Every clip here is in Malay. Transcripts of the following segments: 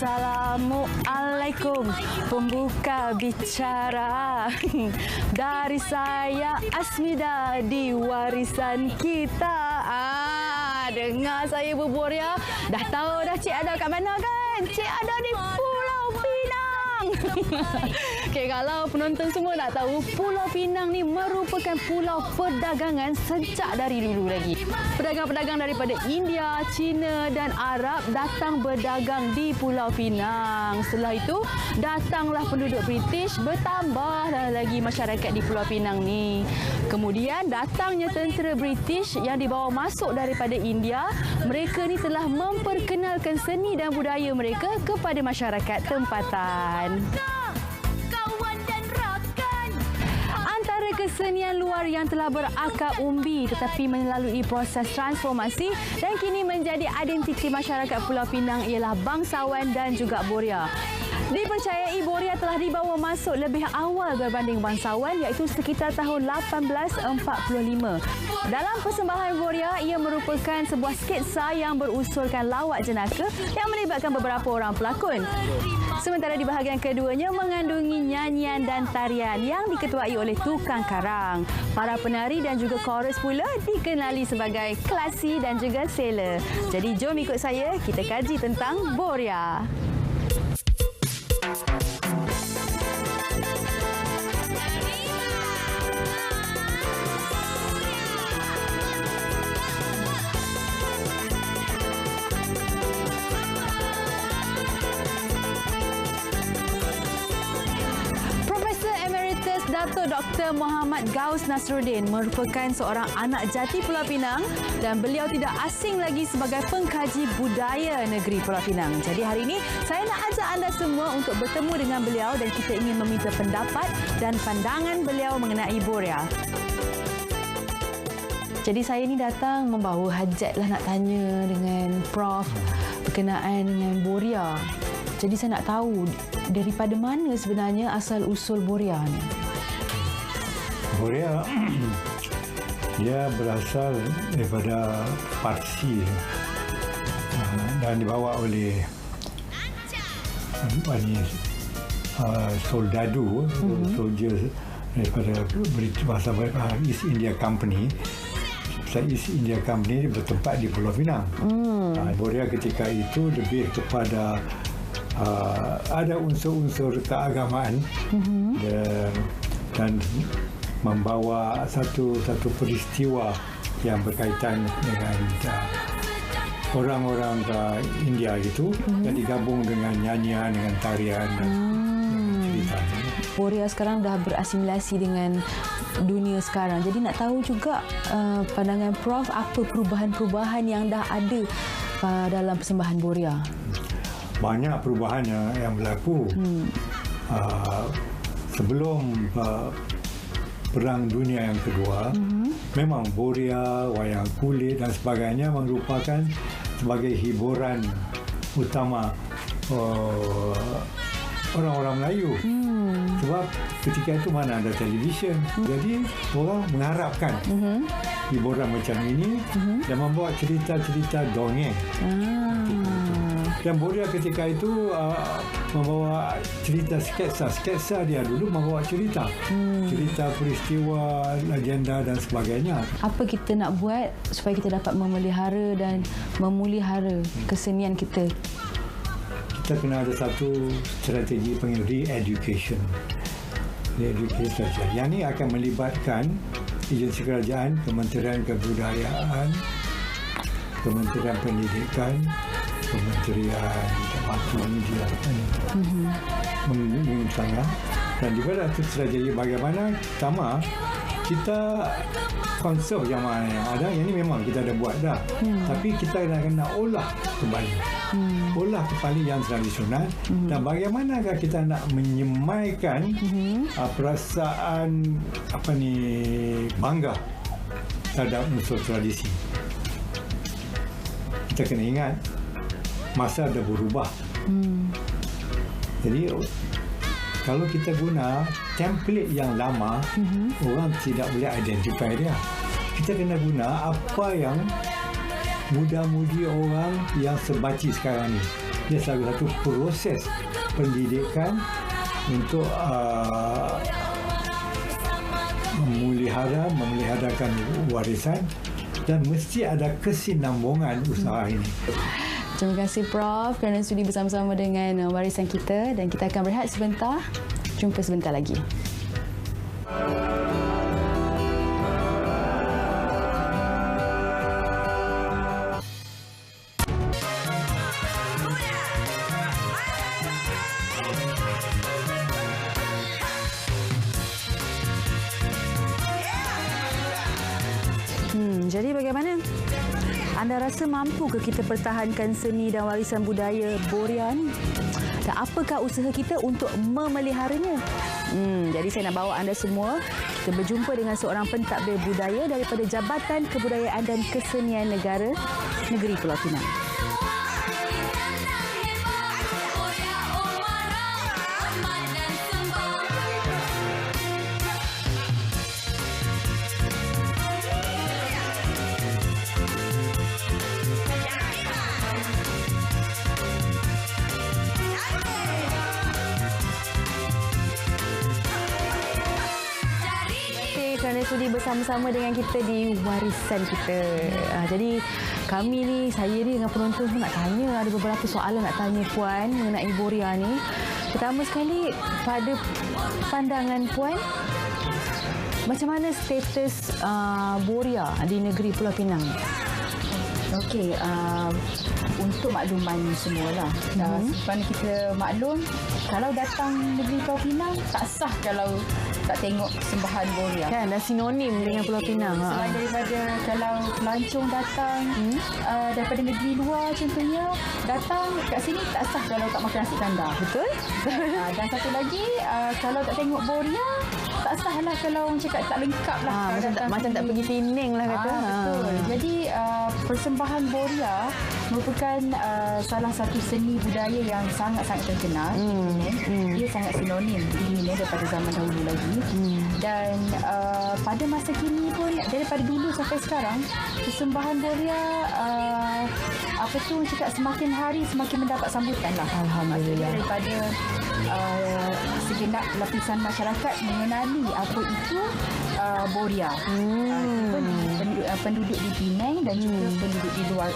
Assalamualaikum, pembuka bicara dari saya Asmida di warisan kita. Dengar saya berbual ya. Dah tahu dah Cik Ada kat mana kan? Cik Ada di Pulau Pinang. Okey, kalau penonton semua nak tahu, Pulau Pinang ni merupakan pulau perdagangan sejak dari dulu lagi. Pedagang-pedagang daripada India, China dan Arab datang berdagang di Pulau Pinang. Setelah itu, datanglah penduduk British, bertambahlah lagi masyarakat di Pulau Pinang ni. Kemudian datangnya tentera British yang dibawa masuk daripada India. Mereka ni telah memperkenalkan seni dan budaya mereka kepada masyarakat tempatan. Kesenian luar yang telah berakar umbi tetapi melalui proses transformasi dan kini menjadi identiti masyarakat Pulau Pinang ialah bangsawan dan juga Boria. Dipercayai Boria telah dibawa masuk lebih awal berbanding bangsawan iaitu sekitar tahun 1845. Dalam persembahan Boria, ia merupakan sebuah sketsa yang berusulkan lawak jenaka yang melibatkan beberapa orang pelakon. Sementara di bahagian keduanya mengandungi nyanyian dan tarian yang diketuai oleh tukang karang. Para penari dan juga chorus pula dikenali sebagai klasi dan juga sailor. Jadi jom ikut saya, kita kaji tentang Boria. Dato' Dr. Muhammad Gaus Nasruddin merupakan seorang anak jati Pulau Pinang dan beliau tidak asing lagi sebagai pengkaji budaya negeri Pulau Pinang. Jadi hari ini saya nak ajak anda semua untuk bertemu dengan beliau dan kita ingin meminta pendapat dan pandangan beliau mengenai Boria. Jadi saya ni datang membawa hajat lah nak tanya dengan Prof berkenaan dengan Boria. Jadi saya nak tahu daripada mana sebenarnya asal-usul Boria ni. Boria dia berasal daripada Parsi dan dibawa oleh soldadu, soldier daripada bahasa East India Company. East India Company bertempat di Pulau Pinang. Boria ketika itu lebih kepada ada unsur-unsur keagamaan dan membawa satu peristiwa yang berkaitan dengan orang-orang India itu yang digabung dengan nyanyian, dengan tarian dan cerita. Boria sekarang dah berasimilasi dengan dunia sekarang. Jadi nak tahu juga pandangan Prof, apa perubahan-perubahan yang dah ada dalam persembahan Boria? Banyak perubahan yang berlaku. Sebelum Perang Dunia yang Kedua, memang Boria, wayang kulit dan sebagainya merupakan sebagai hiburan utama orang-orang Melayu. Sebab ketika itu mana ada televisyen, jadi orang mengharapkan hiburan macam ini dan membawa cerita-cerita dongeng. Dan Boria ketika itu membawa cerita sketsa dia dulu membawa cerita peristiwa, legenda dan sebagainya. Apa kita nak buat supaya kita dapat memelihara dan memulihara kesenian kita? Kita kena ada satu strategi panggil re-education. Yang ini akan melibatkan agensi kerajaan, Kementerian Kebudayaan, Kementerian Pendidikan, Kementerian Media misalnya. Dan juga ada strategi bagaimana pertama kita konsep yang mana yang ada, yang ini memang kita dah buat dah, tapi kita kena olah kembali, olah kembali yang tradisional. Dan bagaimanakah kita nak menyemaikan perasaan bangga terhadap unsur tradisi. Kita kena ingat masa dah berubah. Jadi kalau kita guna template yang lama, orang tidak boleh identify dia. Kita kena guna apa yang muda-mudi orang yang sebaci sekarang ni. dia salah satu proses pendidikan untuk memeliharakan warisan, dan mesti ada kesinambungan usaha ini. Terima kasih Prof kerana sudi bersama-sama dengan warisan kita, dan kita akan berehat sebentar. Jumpa sebentar lagi. Jadi bagaimana? Anda rasa mampu ke kita pertahankan seni dan warisan budaya Boria ni? Dan apakah usaha kita untuk memeliharanya? Jadi saya nak bawa anda semua, kita berjumpa dengan seorang pentadbir budaya daripada Jabatan Kebudayaan dan Kesenian Negara Negeri Pulau Pinang. Kerana sudi bersama-sama dengan kita di warisan kita. Jadi kami ni, saya ni dengan penonton pun nak tanya, ada beberapa soalan nak tanya Puan mengenai Boria ni. Pertama sekali, pada pandangan Puan, macam mana status Boria di negeri Pulau Pinang? Okey, untuk makluman semualah. Sebagaimana kita maklum, kalau datang negeri Pulau Pinang, tak sah kalau tak tengok sembahan Boria. Kan, dah sinonim dengan Pulau Pinang. Selain daripada kalau pelancong datang daripada negeri luar contohnya, datang kat sini tak sah kalau tak makan nasi kandar. Betul? Dan satu lagi, kalau tak tengok Boria, tak sah lah kalau orang cakap tak lengkap lah. Macam tak pergi Penang lah kata. Betul. Jadi persembahan Boria merupakan salah satu seni budaya yang sangat-sangat terkenal. Dia sangat sinonim daripada zaman dahulu lagi. Dan pada masa kini pun, daripada dulu sampai sekarang, persembahan Boria cakap semakin hari semakin mendapat sambutan lah. Alhamdulillah. Daripada segenap lapisan masyarakat mengenali apa itu Boria. Penduduk di Penang dan juga penduduk di luar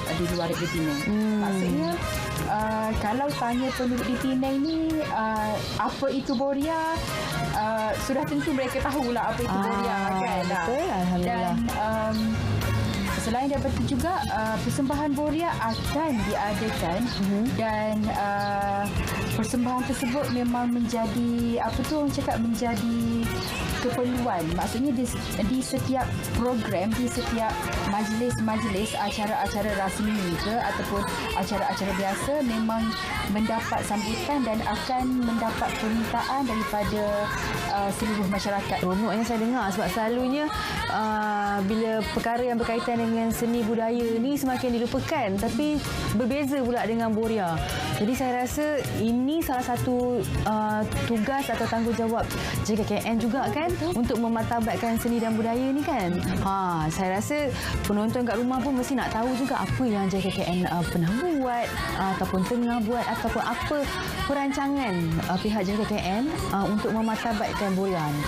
negeri Penang. Maksudnya kalau tanya penduduk di Penang ni apa itu Boria, sudah tentu mereka tahulah apa itu Boria kan. Betul, alhamdulillah. Dan selain daripada itu juga persembahan Boria akan diadakan dan persembahan tersebut memang menjadi menjadi keperluan. Maksudnya di setiap program, di setiap majlis-majlis, acara-acara rasmi ke ataupun acara-acara biasa memang mendapat sambutan dan akan mendapat permintaan daripada seluruh masyarakat. Seronoknya saya dengar sebab selalunya bila perkara yang berkaitan dengan seni budaya ni semakin dilupakan, tapi berbeza pula dengan Boria. Jadi saya rasa ini salah satu tugas atau tanggungjawab JKKN juga kan untuk memartabatkan seni dan budaya ni kan. Saya rasa penonton kat rumah pun mesti nak tahu juga apa yang JKKN pernah buat ataupun tengah buat ataupun apa perancangan pihak JKKN untuk memartabatkan Boria ni.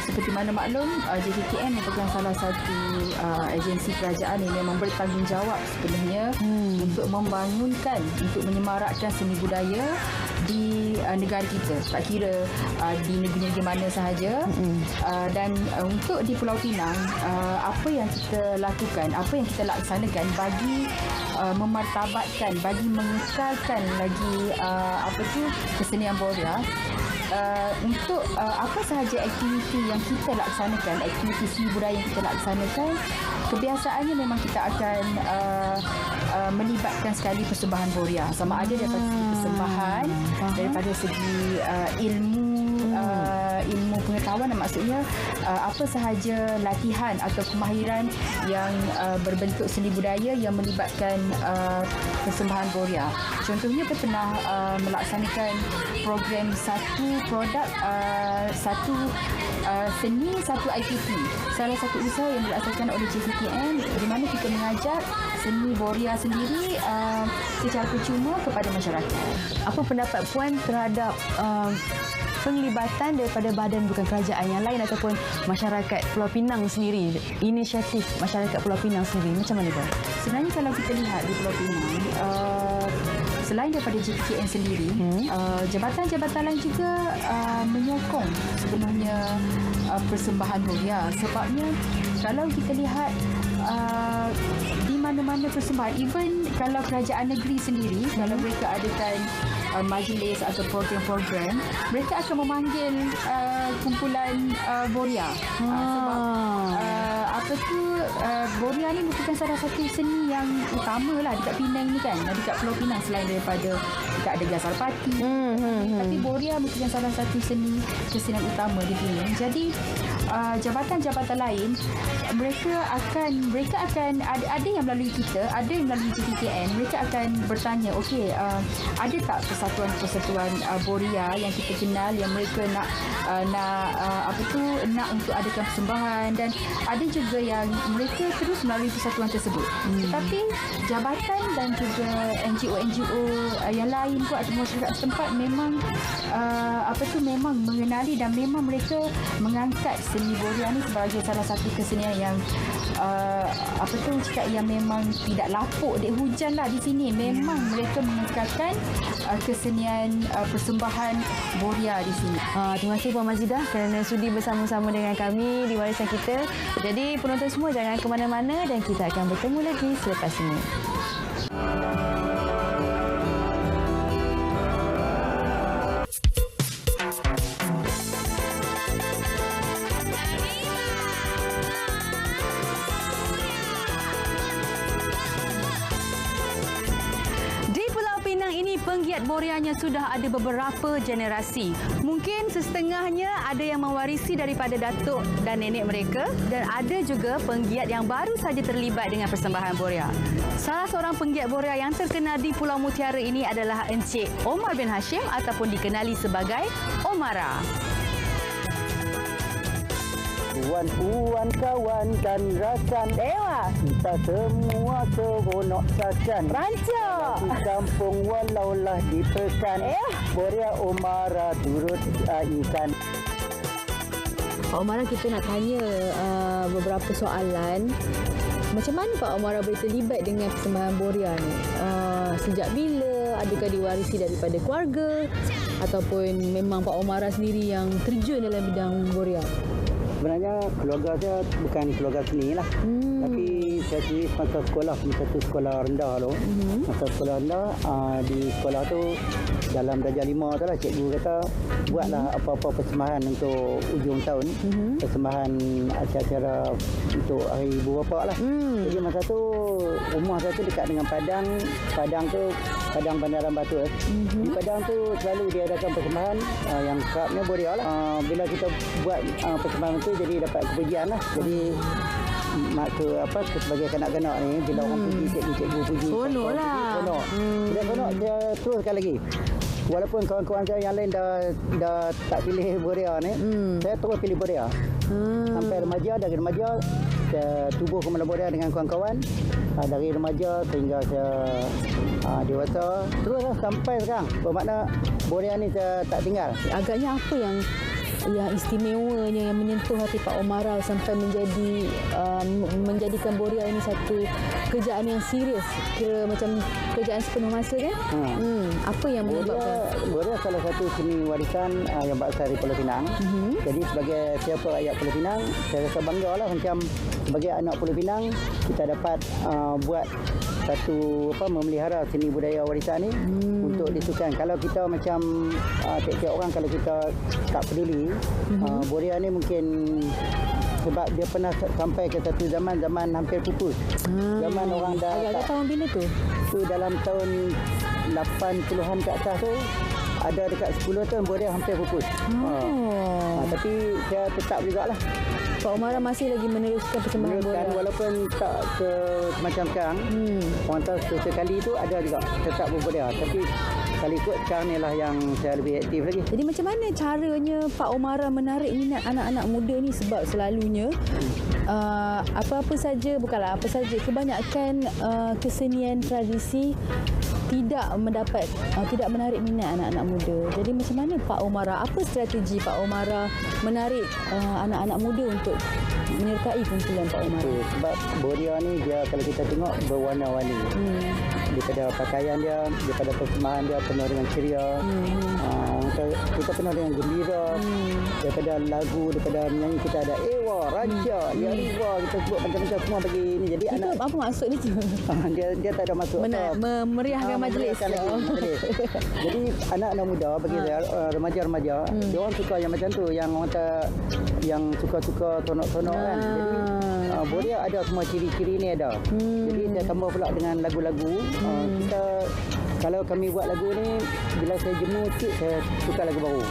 Seperti mana maklum, JKKN merupakan salah satu agensi kerajaan yang memang bertanggungjawab sebenarnya untuk membangunkan, untuk menyemarakkan seni budaya di negara kita. Tak kira di negeri-negeri mana sahaja. Dan untuk di Pulau Pinang, apa yang kita lakukan, apa yang kita laksanakan bagi memartabatkan, bagi mengekalkan lagi kesenian Boria, untuk apa sahaja aktiviti yang kita laksanakan, aktiviti seni budaya yang kita laksanakan, kebiasaannya memang kita akan melibatkan sekali persembahan Boria, sama ada daripada segi persembahan, daripada segi ilmu ilmu pengetahuan, maksudnya apa sahaja latihan atau kemahiran yang berbentuk seni budaya yang melibatkan persembahan Boria. Contohnya kita pernah melaksanakan program satu produk, satu seni, satu IPT. Salah satu usaha yang dilaksanakan oleh JKTN di mana kita mengajar seni Boria sendiri secara percuma kepada masyarakat. Apa pendapat Puan terhadap penglibatan daripada badan bukan kerajaan yang lain ataupun masyarakat Pulau Pinang sendiri, inisiatif masyarakat Pulau Pinang sendiri, macam mana Puan? Sebenarnya kalau kita lihat di Pulau Pinang, selain daripada JKTN sendiri, jabatan-jabatan lain juga menyokong sebenarnya persembahan Boria. Sebabnya kalau kita lihat di mana-mana persembahan, even kalau kerajaan negeri sendiri, kalau mereka adakan majlis atau program-program, mereka akan memanggil kumpulan Boria. Sebab Boria ni merupakan salah satu seni yang utama lah dekat Penang ni kan, dekat Pulau Pinang, selain daripada dekat ada Gasar Pati. Tapi Boria merupakan salah satu seni kesenian utama di Penang. Jadi jabatan-jabatan lain mereka akan ada yang melalui kita, ada yang melalui JKTN, mereka akan bertanya, okey, ada tak persatuan-persatuan Boria yang kita kenal yang mereka nak untuk adakan persembahan, dan ada juga yang mereka terus melalui persatuan tersebut. Tetapi jabatan dan juga NGO yang lain pun atau masyarakat setempat memang memang mengenali dan memang mereka mengangkat seni Boria ni sebagai salah satu kesenian yang yang memang tidak lapuk dek hujan lah di sini. Memang mereka mengekalkan kesenian persembahan Boria di sini. Terima kasih Puan Mazidah kerana sudi bersama-sama dengan kami di Warisan Kita. Jadi penonton semua jangan ke mana-mana dan kita akan bertemu lagi selepas ini. Penggiat Borianya sudah ada beberapa generasi. Mungkin setengahnya ada yang mewarisi daripada datuk dan nenek mereka, dan ada juga penggiat yang baru saja terlibat dengan persembahan Boria. Salah seorang penggiat Boria yang terkenal di Pulau Mutiara ini adalah Encik Omar bin Hashim ataupun dikenali sebagai Omara. Puan-puan kawan dan rakan Dewa, kita semua seronok sakan. Rancak di kampung walaulah di pekan, Boria Omara turut ikan. Pak Omara, kita nak tanya beberapa soalan. Macam mana Pak Omara boleh terlibat dengan persembahan Boria ni? Sejak bila? Adakah diwarisi daripada keluarga? Ataupun memang Pak Omara sendiri yang terjun dalam bidang Boria? Sebenarnya keluarga saya bukan keluarga seni lah. Tapi saya sendiri masa sekolah, satu sekolah rendah tu. Masa sekolah rendah, di sekolah tu dalam darjah 5 tu lah, cikgu kata buatlah apa-apa persembahan untuk ujung tahun. Persembahan acara-acara untuk hari ibu bapa lah. Jadi masa tu rumah saya tu dekat dengan Padang. Padang tu Padang Bandaran Batu. Di Padang tu selalu diadakan persembahan yang kerapnya Boria lah. Bila kita buat persembahan tu jadi dapat kepujian lah. Jadi sebagai kanak-kanak ni bila orang puji, cikgu puji, seronok lah. Bila seronok dia teruskan lagi. Walaupun kawan-kawan saya yang lain dah tak pilih Boria ni, saya terus pilih Boria. Sampai remaja, dari remaja saya tubuh Komando Boria dengan kawan-kawan. Dari remaja sehingga saya dewasa, terus sampai sekarang. Bermakna Boria ni saya tak tinggal. Agaknya apa yang istimewanya yang menyentuh hati Pak Omara sampai menjadikan Boria ini satu kerjaan yang serius, kira macam kerjaan sepenuh masa kan? Apa yang menyebabkan? Boria salah satu seni warisan yang berasal dari Pulau Pinang. Jadi sebagai siapa rakyat Pulau Pinang, saya rasa bangga lah macam sebagai anak Pulau Pinang kita dapat buat satu memelihara seni budaya warisan ni untuk disukan. Kalau kita macam tiap-tiap orang kalau kita tak peduli, Boria ni mungkin sebab dia pernah sampai ke satu zaman hampir pupus. Zaman orang dah agak tahun bila tu? Tu dalam tahun 80-an ke atas tu ada dekat 10 tahun Boria hampir pupus. Tapi saya tetap jugalah. Pak Umara masih lagi meneruskan persembahan Boria. Walaupun tak macam sekarang. Orang tahu sekali tu ada juga tetap berboria. Tapi kalau ikut sekarang ni lah yang saya lebih aktif lagi. Jadi macam mana caranya Pak Umara menarik minat anak-anak muda ni, sebab selalunya apa-apa saja, bukanlah apa saja, kebanyakan kesenian tradisi tidak menarik minat anak-anak muda. Jadi macam mana Pak Umara, apa strategi Pak Umara menarik anak-anak muda untuk menyertai kumpulan Pak Umara? Sebab Boria ni dia kalau kita tengok berwarna-warni. Daripada pakaian dia, daripada persembahan dia penuh dengan ceria. Kita penuh dengan gembira. Daripada lagu, daripada menyanyi kita ada Ewa, Raja, Ya Riva, kita sebut macam-macam semua bagi ni. Jadi itu apa maksud dia tu? dia tak ada maksud. Memeriahkan majlis. Jadi anak-anak muda bagi saya, remaja-remaja, dia orang suka yang macam tu, yang orang yang suka-suka tonok-tonok kan. Jadi Boria ada semua ciri-ciri ni ada. Jadi saya tambah pula dengan lagu-lagu. Kita kalau kami buat lagu ni, bila saya jemu sikit saya tukar lagu baru.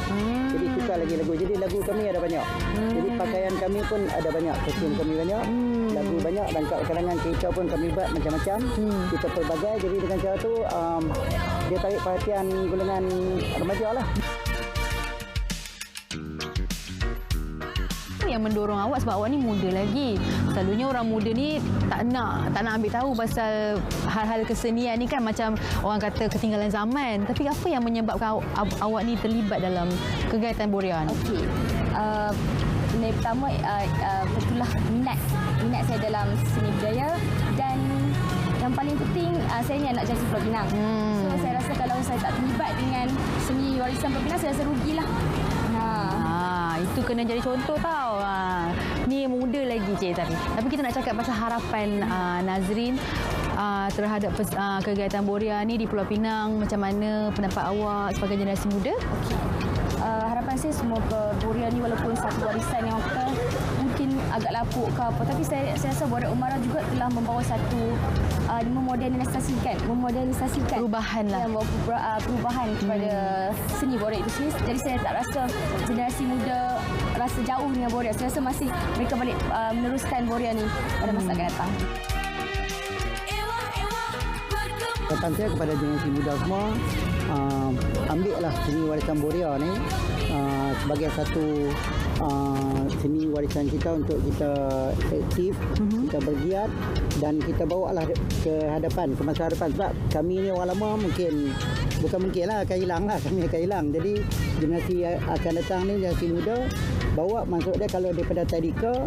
Jadi tukar lagi lagu. Jadi lagu kami ada banyak. Jadi pakaian kami pun ada banyak, kostum kami banyak, lagu banyak, dan kalangan cerita pun kami buat macam-macam. Kita pelbagai. Jadi dengan cara tu dia tarik perhatian golongan remaja lah. Yang mendorong awak sebab awak ni muda lagi. Selalunya orang muda ni tak nak ambil tahu pasal hal-hal kesenian ni kan, macam orang kata ketinggalan zaman. Tapi apa yang menyebabkan awak ni terlibat dalam kegiatan Boria ni? Okey. Yang pertama betullah minat saya dalam seni budaya, dan yang paling penting saya ni anak JC Pulau Pinang. So saya rasa kalau saya tak terlibat dengan seni warisan Pulau Pinang, saya rasa rugilah. Itu kena jadi contoh tau. Ni muda lagi cik, tapi kita nak cakap pasal harapan Nazrin terhadap kegiatan Boria ni di Pulau Pinang. Macam mana pendapat awak sebagai generasi muda? Okay. Harapan saya semoga Boria ni walaupun satu warisan yang mungkin agak lapuk ke apa, tapi saya rasa Boria Umara juga telah membawa satu memodernisasikan perubahan lah. Perubahan kepada seni Boria itu sendiri. Jadi saya tak rasa generasi muda rasa jauh dengan Boria. Saya rasa masih mereka balik meneruskan Boria ni pada masa akan datang. Harapan saya kepada generasi muda semua, ambillah seni warisan Boria ni sebagai satu seni warisan kita untuk kita aktif, kita bergiat, dan kita bawa lah ke hadapan, ke masa hadapan. Sebab kami ni orang lama bukan mungkin lah akan hilang lah, kami akan hilang. Jadi generasi akan datang ni, generasi muda, bawa masuk dia, kalau daripada tadika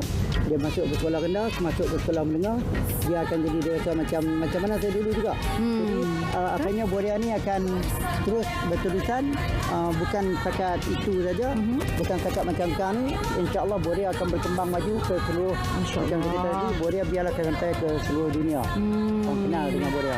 dia masuk ke sekolah rendah, masuk ke sekolah menengah, dia akan jadi dia rasa macam mana saya dulu juga. Jadi akhirnya Boria ni akan terus berterusan, bukan setakat itu saja, bukan setakat macam sekarang ni. InsyaAllah Boria akan berkembang maju ke seluruh, macam kita tadi, Boria biarlah sampai ke seluruh dunia. Orang kenal dengan Boria.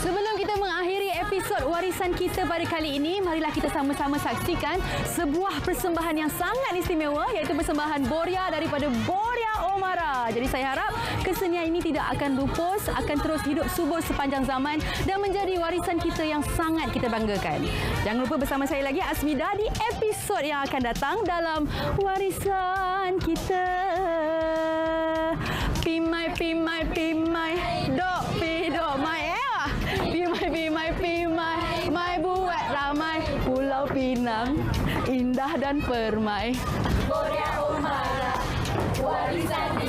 Sebelum kita mengakhiri episod warisan kita pada kali ini, marilah kita sama-sama saksikan sebuah persembahan yang sangat istimewa, iaitu persembahan Boria daripada Boria Umara. Jadi saya harap kesenian ini tidak akan lupus, akan terus hidup subur sepanjang zaman dan menjadi warisan kita yang sangat kita banggakan. Jangan lupa bersama saya lagi Asmida di episod yang akan datang dalam Warisan Kita. Pimai, pimai, pimai, dok, pi, dok, mai. Pimai, mai buat ramai Pulau Pinang, indah dan permai. Boria Umara, warisan